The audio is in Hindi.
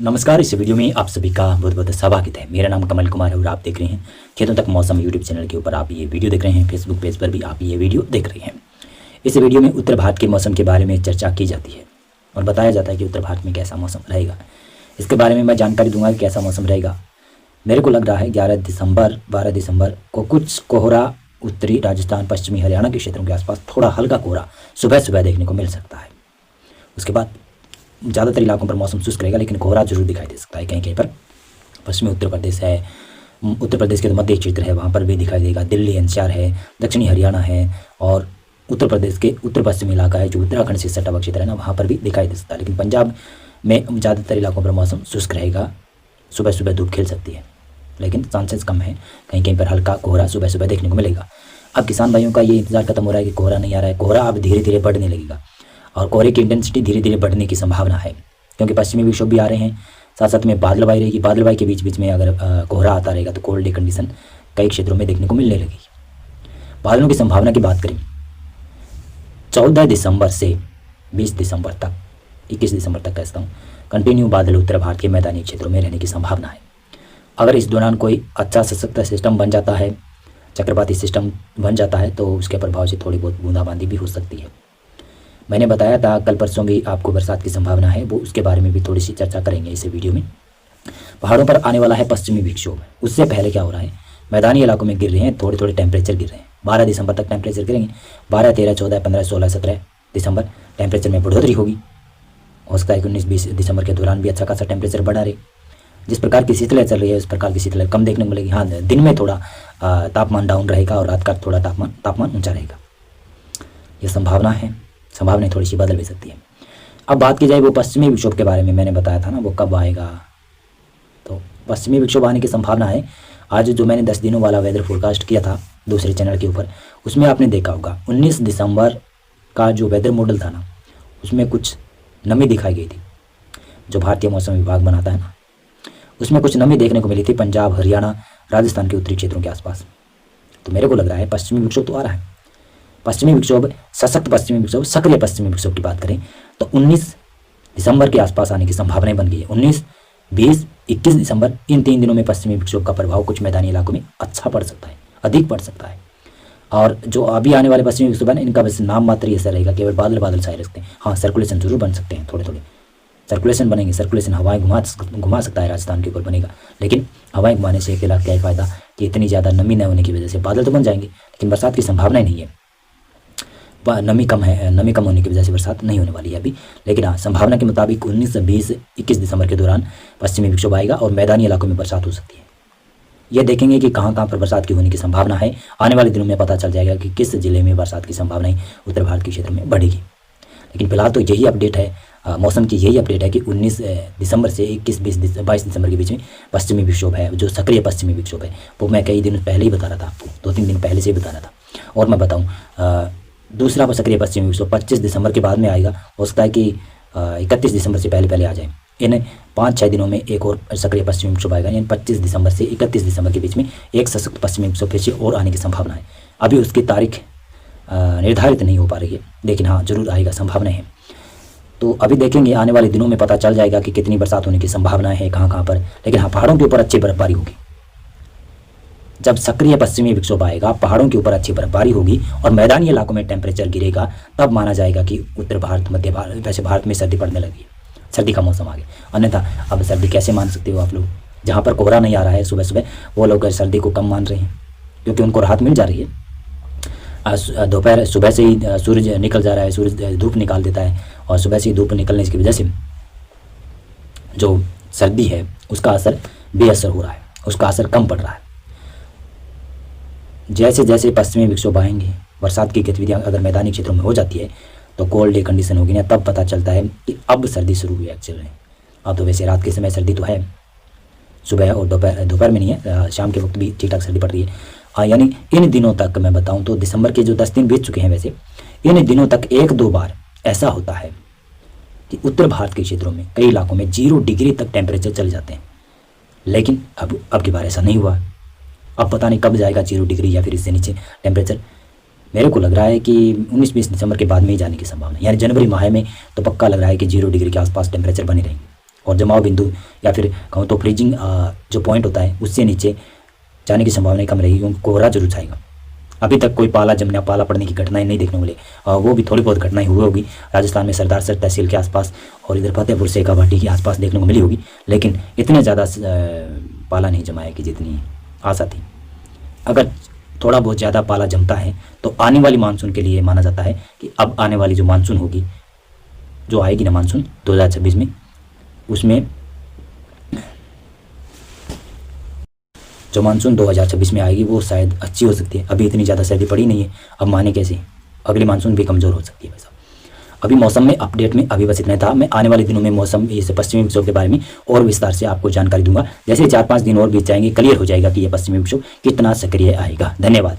नमस्कार। इस वीडियो में आप सभी का बहुत बहुत स्वागत है। मेरा नाम कमल कुमार है और आप देख रहे हैं खेतों तक मौसम यूट्यूब चैनल के ऊपर आप ये वीडियो देख रहे हैं। फेसबुक पेज पर भी आप ये वीडियो देख रहे हैं। इस वीडियो में उत्तर भारत के मौसम के बारे में चर्चा की जाती है और बताया जाता है कि उत्तर भारत में कैसा मौसम रहेगा। इसके बारे में मैं जानकारी दूंगा कि कैसा मौसम रहेगा। मेरे को लग रहा है 12 दिसंबर को कुछ कोहरा उत्तरी राजस्थान, पश्चिमी हरियाणा के क्षेत्रों के आसपास थोड़ा हल्का कोहरा सुबह सुबह देखने को मिल सकता है। उसके बाद ज़्यादातर इलाकों पर मौसम शुष्क रहेगा, लेकिन कोहरा जरूर दिखाई दे सकता है कहीं कहीं पर। पश्चिमी उत्तर प्रदेश है, उत्तर प्रदेश के जो मध्य क्षेत्र है वहाँ पर भी दिखाई देगा। दिल्ली एनसीआर है, दक्षिणी हरियाणा है और उत्तर प्रदेश के उत्तर पश्चिमी इलाका है जो उत्तराखंड से सटा हुआ क्षेत्र है ना, वहाँ पर भी दिखाई दे सकता है। लेकिन पंजाब में ज़्यादातर इलाकों पर मौसम शुष्क रहेगा। सुबह सुबह धूप खिल सकती है, लेकिन चांसेस कम है। कहीं कहीं पर हल्का कोहरा सुबह सुबह देखने को मिलेगा। अब किसान भाइयों का ये इंतजार खत्म हो रहा है कि कोहरा नहीं आ रहा है। कोहरा अब धीरे धीरे बढ़ने लगेगा और कोहरे की इंटेंसिटी धीरे धीरे बढ़ने की संभावना है, क्योंकि पश्चिमी विक्षोभ भी आ रहे हैं। साथ साथ में बादलबाई रहेगी। बादलबाई के बीच बीच में अगर कोहरा आता रहेगा तो कोल्ड डे कंडीशन कई क्षेत्रों में देखने को मिलने लगेगी। बादलों की संभावना की बात करें, 14 दिसंबर से 20 दिसंबर तक, 21 दिसंबर तक कहता हूँ, कंटिन्यू बादल उत्तर भारत के मैदानी क्षेत्रों में रहने की संभावना है। अगर इस दौरान कोई अच्छा सशक्त सिस्टम बन जाता है, चक्रवाती सिस्टम बन जाता है, तो उसके प्रभाव से थोड़ी बहुत बूंदाबांदी भी हो सकती है। मैंने बताया था कल परसों भी आपको बरसात की संभावना है, वो उसके बारे में भी थोड़ी सी चर्चा करेंगे इस वीडियो में। पहाड़ों पर आने वाला है पश्चिमी विक्षोभ। उससे पहले क्या हो रहा है, मैदानी इलाकों में गिर रहे हैं, थोड़े थोड़े टेम्परेचर गिर रहे हैं। 12 दिसंबर तक टेम्परेचर गिरेंगे। 12, 13, 14, 15, 16, 17 दिसंबर टेम्परेचर में बढ़ोतरी होगी। हो सकता है कि 19, 20 दिसंबर के दौरान भी अच्छा खासा टेम्परेचर बढ़ा रहे। जिस प्रकार की शीतलहर चल रही है उस प्रकार की शीतलहर कम देखने को मिलेगी। हाँ, दिन में थोड़ा तापमान डाउन रहेगा और रात का थोड़ा तापमान ऊंचा रहेगा। ये संभावनाएं थोड़ी सी बदल भी सकती है। अब बात की जाए वो पश्चिमी विक्षोभ के बारे में, मैंने बताया था ना वो कब आएगा। तो पश्चिमी विक्षोभ आने की संभावना है। आज जो मैंने 10 दिनों वाला वेदर फोरकास्ट किया था दूसरे चैनल के ऊपर, उसमें आपने देखा होगा 19 दिसंबर का जो वेदर मॉडल था ना, उसमें कुछ नमी दिखाई गई थी। जो भारतीय मौसम विभाग बनाता है ना, उसमें कुछ नमी देखने को मिली थी पंजाब, हरियाणा, राजस्थान के उत्तरी क्षेत्रों के आसपास। तो मेरे को लग रहा है पश्चिमी विक्षोभ तो आ रहा है। पश्चिमी विक्षोभ, सशक्त पश्चिमी विक्षोभ, सक्रिय पश्चिमी विक्षोभ की बात करें तो 19 दिसंबर के आसपास आने की संभावनाएं बन गई है। 19, 20, 21 दिसंबर, इन 3 दिनों में पश्चिमी विक्षोभ का प्रभाव कुछ मैदानी इलाकों में अच्छा पड़ सकता है, अधिक पड़ सकता है। और जो अभी आने वाले पश्चिमी विक्षोभ है इनका बस नाम मात्र ही ऐसा रहेगा, केवल बादल बादल छाए रखते हैं। हाँ, सर्कुलेशन जरूर बन सकते हैं, थोड़े थोड़े सर्कुलेशन बनेंगे। सर्कुलेशन हवाएं घुमा सकता है, राजस्थान के ऊपर बनेगा। लेकिन हवाएं घुमाने से अकेला क्या फ़ायदा कि इतनी ज़्यादा नमी न होने की वजह से बादल तो बन जाएंगे, लेकिन बरसात की संभावनाएं नहीं है। नमी कम है, नमी कम होने की वजह से बरसात नहीं होने वाली है अभी। लेकिन हाँ, संभावना के मुताबिक 19, 20, 21 दिसंबर के दौरान पश्चिमी विक्षोभ आएगा और मैदानी इलाकों में बरसात हो सकती है। ये देखेंगे कि कहाँ कहाँ पर बरसात की होने की संभावना है। आने वाले दिनों में पता चल जाएगा कि किस जिले में बरसात की संभावनाएं उत्तर भारत के क्षेत्र में बढ़ेगी। लेकिन फिलहाल तो यही अपडेट है, मौसम की यही अपडेट है कि 19 दिसंबर से 21, 22 दिसंबर के बीच में पश्चिमी विक्षोभ है, जो सक्रिय पश्चिमी विक्षोभ है। वो मैं कई दिन पहले ही बता रहा था आपको, 2-3 दिन पहले से ही बता रहा था। और मैं बताऊँ, दूसरा सक्रिय पश्चिमी विक्षोभ 25 दिसंबर के बाद में आएगा। हो सकता है कि 31 दिसंबर से पहले आ जाए। इन 5-6 दिनों में एक और सक्रिय पश्चिमी विक्षोभ आएगा। यानी 25 दिसंबर से 31 दिसंबर के बीच में एक सशक्त पश्चिमी विक्षोभ फिर से और आने की संभावना है। अभी उसकी तारीख निर्धारित नहीं हो पा रही है, लेकिन हाँ जरूर आएगा, संभावना है। तो अभी देखेंगे, आने वाले दिनों में पता चल जाएगा कि कितनी बरसात होने की संभावनाएं है, कहाँ कहाँ पर। लेकिन हाँ, पहाड़ों के ऊपर अच्छी बर्फबारी होगी। जब सक्रिय पश्चिमी विक्षोभ आएगा, पहाड़ों के ऊपर अच्छी बर्फबारी होगी और मैदानी इलाकों में टेम्परेचर गिरेगा, तब माना जाएगा कि उत्तर भारत, मध्य भारत, वैसे भारत में सर्दी पड़ने लगी है, सर्दी का मौसम आ गया। अन्यथा अब सर्दी कैसे मान सकते हो आप लोग? जहाँ पर कोहरा नहीं आ रहा है सुबह सुबह, वो लोग सर्दी को कम मान रहे हैं, क्योंकि उनको राहत मिल जा रही है। दोपहर, सुबह से ही सूरज निकल जा रहा है, सूरज धूप निकाल देता है और सुबह से ही धूप निकलने की वजह से जो सर्दी है उसका असर बेअसर हो रहा है, उसका असर कम पड़ रहा है। जैसे जैसे पश्चिमी विक्षोभ आएंगे, बरसात की गतिविधियां अगर मैदानी क्षेत्रों में हो जाती है तो कोल्ड डे कंडीशन होगी ना, तब पता चलता है कि अब सर्दी शुरू हुई है एक्चुअल में। अब तो वैसे रात के समय सर्दी तो है, सुबह और दोपहर में नहीं है, शाम के वक्त भी ठीक ठाक सर्दी पड़ रही है। हाँ, यानी इन दिनों तक मैं बताऊं तो दिसंबर के जो 10 दिन बीत चुके हैं, वैसे इन दिनों तक 1-2 बार ऐसा होता है कि उत्तर भारत के क्षेत्रों में कई इलाकों में 0 डिग्री तक टेम्परेचर चले जाते हैं। लेकिन अब की बार ऐसा नहीं हुआ। अब पता नहीं कब जाएगा 0 डिग्री या फिर इससे नीचे टेम्परेचर। मेरे को लग रहा है कि 19-20 दिसंबर के बाद में ही जाने की संभावना है। यानी जनवरी माह में तो पक्का लग रहा है कि 0 डिग्री के आसपास टेम्परेचर बने रहेंगे। और जमाव बिंदु या फिर कहूँ तो फ्रीजिंग जो पॉइंट होता है उससे नीचे जाने की संभावना कम रहेगी, क्योंकि कोहरा जरूर छाएगा। अभी तक कोई पाला जमने पाला पड़ने की घटनाएं नहीं देखने को मिले, वो भी थोड़ी बहुत घटनाएं हुई होगी राजस्थान में सरदार सर तहसील के आसपास और इधर फतेहपुर सेखा भाटी के आसपास देखने को मिली होगी, लेकिन इतने ज़्यादा पाला नहीं जमा है कि जितनी आशा थी। अगर थोड़ा बहुत ज़्यादा पाला जमता है तो आने वाली मानसून के लिए माना जाता है कि अब आने वाली जो मानसून होगी, जो आएगी ना मानसून 2026 में, उसमें जो मानसून 2026 में आएगी वो शायद अच्छी हो सकती है। अभी इतनी ज़्यादा सर्दी पड़ी नहीं है, अब माने कैसे, अगली मानसून भी कमज़ोर हो सकती है भाई साहब। अभी मौसम में अपडेट में अभी बस इतना था। मैं आने वाले दिनों में मौसम इस पश्चिमी विक्षोभ के बारे में और विस्तार से आपको जानकारी दूंगा। जैसे 4-5 दिन और बीत जाएंगे, क्लियर हो जाएगा कि ये पश्चिमी विक्षोभ कितना सक्रिय आएगा। धन्यवाद।